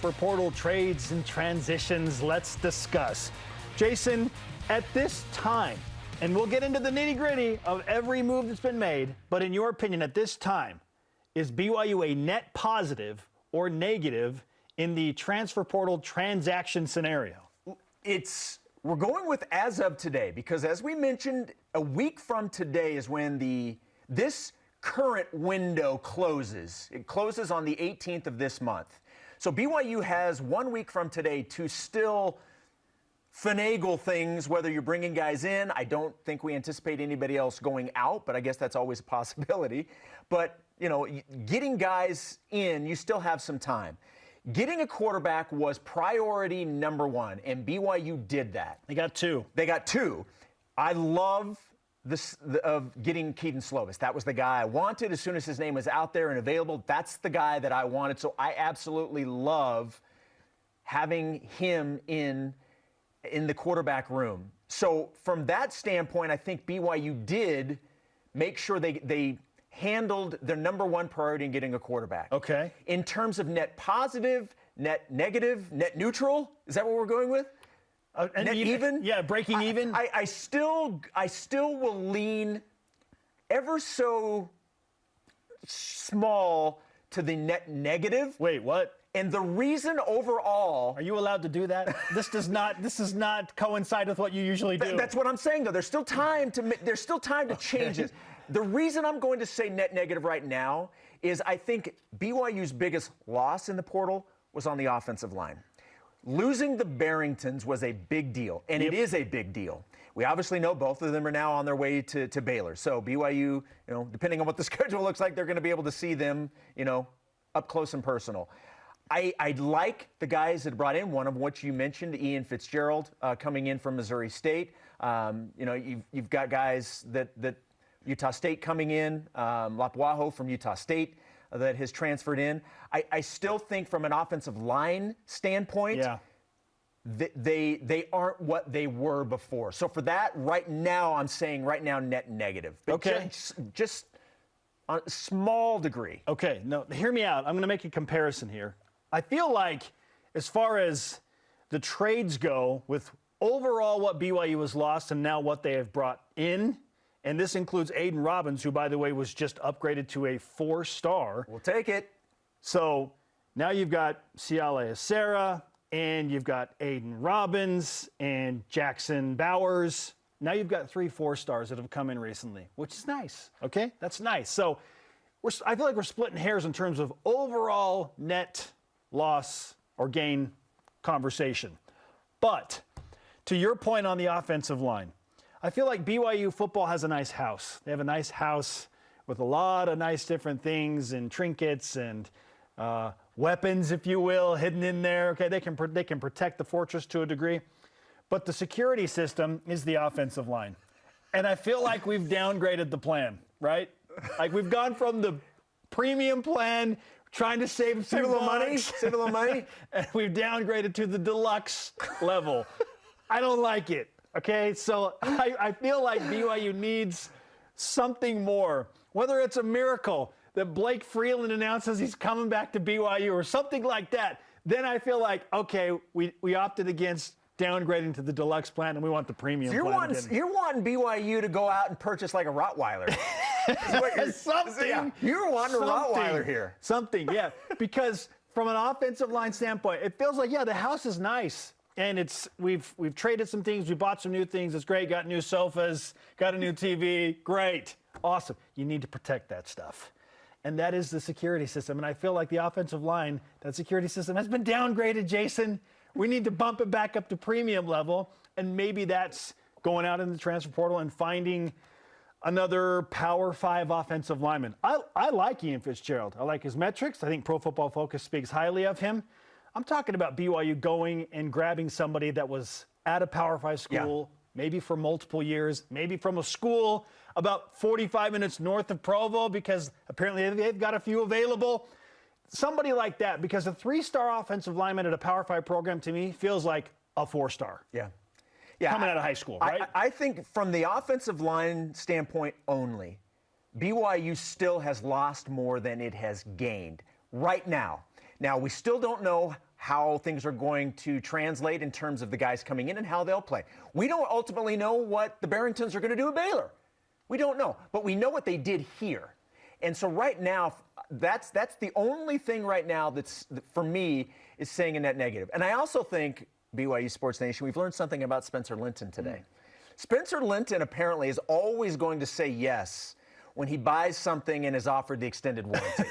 transfer portal trades and transitions. Let's discuss. Jason, at this time, and we'll get into the nitty-gritty of every move that's been made, but in your opinion, at this time, is BYU a net positive or negative in the transfer portal transaction scenario? We're going with as of today, because as we mentioned, a week from today is when this current window closes. It closes on the 18th of this month. So BYU has 1 week from today to still finagle things, whether you're bringing guys in. I don't think we anticipate anybody else going out, but I guess that's always a possibility. But, you know, getting guys in, you still have some time. Getting a quarterback was priority number one, and BYU did that. They got two. I love this of getting Keaton Slovis. That was the guy I wanted. As soon as his name was out there and available, that's the guy that I wanted. So I absolutely love having him in the quarterback room. So from that standpoint, I think BYU did make sure they handled their number one priority in getting a quarterback. Okay. In terms of net positive, net negative, net neutral, is that what we're going with? Net even? Yeah, breaking even. I still will lean ever so small to the net negative. Wait, what? And the reason overall, are you allowed to do that? This does not coincide with what you usually do. That's what I'm saying, though. There's still time to change it. The reason I'm going to say net negative right now is I think BYU's biggest loss in the portal was on the offensive line. Losing the Barringtons was a big deal, and it is a big deal. We obviously know both of them are now on their way to Baylor. So BYU, depending on what the schedule looks like, they're going to be able to see them, up close and personal. I like the guys that brought in, one of which you mentioned, Ian Fitzgerald, coming in from Missouri State. You've got guys that Utah State coming in, Lapuaho from Utah State that has transferred in. I still think from an offensive line standpoint, they aren't what they were before. So for that, right now, I'm saying net negative. But okay. Just on a small degree. Okay, no, hear me out. I'm going to make a comparison here. I feel like as far as the trades go, with overall what BYU has lost and now what they have brought in, and this includes Aiden Robbins, who, by the way, was just upgraded to a 4-star. We'll take it. So now you've got Siale Acera, and you've got Aiden Robbins and Jackson Bowers. Now you've got 3 4-stars that have come in recently, which is nice. Okay, that's nice. So I feel like we're splitting hairs in terms of overall net loss or gain conversation. But to your point on the offensive line, I feel like BYU football has a nice house. They have a nice house with a lot of nice different things and trinkets and weapons, if you will, hidden in there. Okay, they can protect the fortress to a degree. But the security system is the offensive line. And I feel like we've downgraded the plan, right? Like we've gone from the premium plan, trying to save a little money, and we've downgraded to the deluxe level. I don't like it. Okay, so I feel like BYU needs something more, whether it's a miracle that Blake Freeland announces he's coming back to BYU or something like that. Then I feel like, okay, we opted against downgrading to the deluxe plan and we want the premium plan. You're wanting BYU to go out and purchase like a Rottweiler. Something. You're wanting a Rottweiler here. Something, yeah. Because from an offensive line standpoint, it feels like, the house is nice. And we've traded some things. We bought some new things. It's great. Got new sofas. Got a new TV. Great. Awesome. You need to protect that stuff. And that is the security system. And I feel like the offensive line, that security system has been downgraded, Jason. We need to bump it back up to premium level. And maybe that's going out in the transfer portal and finding another Power 5 offensive lineman. I like Ian Fitzgerald. I like his metrics. I think Pro Football Focus speaks highly of him. I'm talking about BYU going and grabbing somebody that was at a Power 5 school, maybe for multiple years, maybe from a school about 45 minutes north of Provo, because apparently they've got a few available. Somebody like that, because a 3-star offensive lineman at a Power 5 program to me feels like a 4-star. Yeah. Coming out of high school, right? I think from the offensive line standpoint only, BYU still has lost more than it has gained right now. Now, we still don't know how things are going to translate in terms of the guys coming in and how they'll play. We don't ultimately know what the Barringtons are going to do at Baylor. We don't know, but we know what they did here. And so right now, that's the only thing right now that's, for me, is saying a net negative. And I also think, BYU Sports Nation, we've learned something about Spencer Linton today. Spencer Linton apparently is always going to say yes when he buys something and is offered the extended warranty.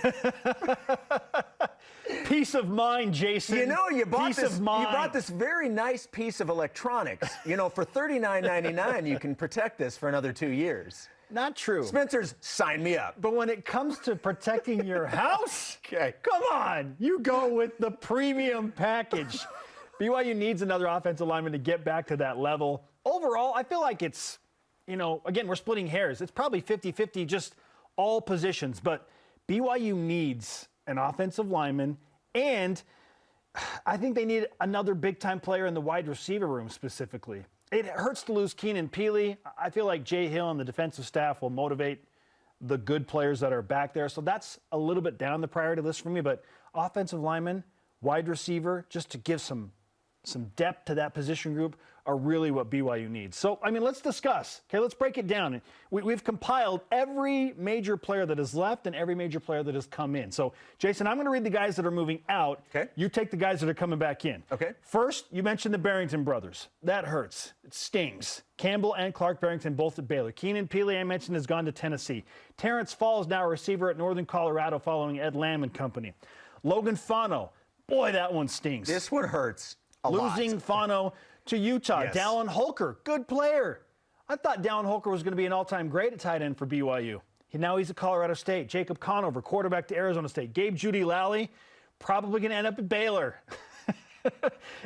Peace of mind, Jason. You know, you bought Peace of mind. You bought this very nice piece of electronics. You know, for $39.99, you can protect this for another 2 years. Not true. Spencer's, sign me up. But when it comes to protecting your house, Okay. come on, you go with the premium package. BYU needs another offensive lineman to get back to that level. Overall, I feel like it's, you know, again, we're splitting hairs. It's probably 50-50, just all positions. But BYU needs an offensive lineman, and I think they need another big-time player in the wide receiver room specifically. It hurts to lose Keenan Peely. I feel like Jay Hill and the defensive staff will motivate the good players that are back there. So that's a little bit down the priority list for me. But offensive lineman, wide receiver, just to give some depth to that position group are really what BYU needs. So, I mean, let's discuss. Okay, let's break it down. We've compiled every major player that has left and every major player that has come in. So, Jason, I'm going to read the guys that are moving out. Okay. You take the guys that are coming back in. Okay. First, you mentioned the Barrington brothers. That hurts. It stings. Campbell and Clark Barrington both at Baylor. Keenan Peely, I mentioned, has gone to Tennessee. Terrence Falls, now a receiver at Northern Colorado following Ed Lamb and company. Logan Fano. Boy, that one stings. This one hurts a Losing lot. Fano to Utah. Yes. Dallin Holker, good player. I thought Dallin Holker was going to be an all-time great at tight end for BYU. Now he's at Colorado State. Jacob Conover, quarterback to Arizona State. Gabe Judy Lally, probably going to end up at Baylor. And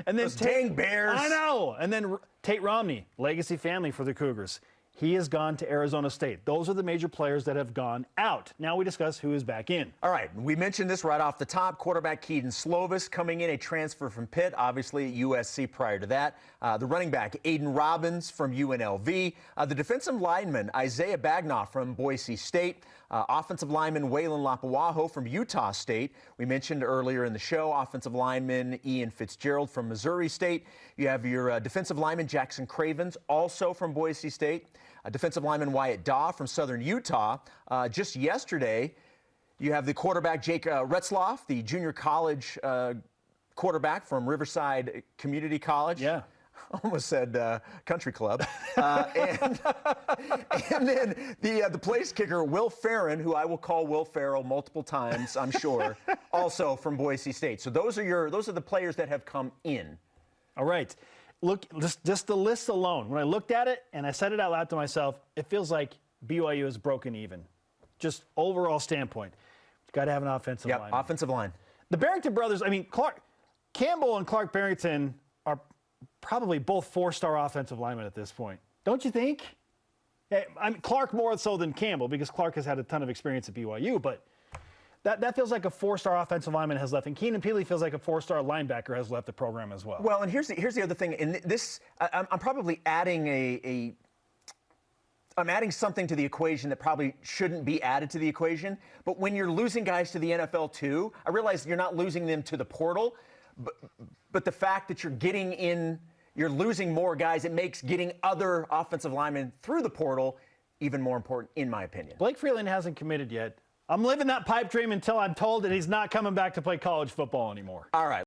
then Those dang Bears. I know. And then Tate Romney, legacy family for the Cougars. He has gone to Arizona State. Those are the major players that have gone out. Now we discuss who is back in. All right, we mentioned this right off the top. Quarterback Keaton Slovis coming in, a transfer from Pitt, obviously USC prior to that. The running back Aiden Robbins from UNLV. The defensive lineman Isaiah Bagnoff from Boise State. Offensive lineman Waylon Lapuaho from Utah State. We mentioned earlier in the show, offensive lineman Ian Fitzgerald from Missouri State. You have your defensive lineman Jackson Cravens, also from Boise State. Defensive lineman Wyatt Daw from Southern Utah. Just yesterday, you have the quarterback Jake Retzloff, the junior college quarterback from Riverside Community College. Yeah. Almost said country club. And then the place kicker, Will Farron, who I will call Will Ferrell multiple times, I'm sure, also from Boise State. So those are the players that have come in. All right. Look, just the list alone. When I looked at it and I said it out loud to myself, it feels like BYU is broken even. Just overall standpoint. Got to have an offensive line. Offensive line. The Barrington brothers, I mean, Campbell and Clark Barrington are probably both four-star offensive linemen at this point. Don't you think? I mean, Clark more so than Campbell because Clark has had a ton of experience at BYU, but that feels like a four-star offensive lineman has left, and Keenan Peely feels like a four-star linebacker has left the program as well. Well, and here's the other thing. In this, I'm probably adding I'm adding something to the equation that probably shouldn't be added to the equation. But when you're losing guys to the NFL too, I realize you're not losing them to the portal, but the fact that you're losing more guys, it makes getting other offensive linemen through the portal even more important, in my opinion. Blake Freeland hasn't committed yet. I'm living that pipe dream until I'm told that he's not coming back to play college football anymore. All right.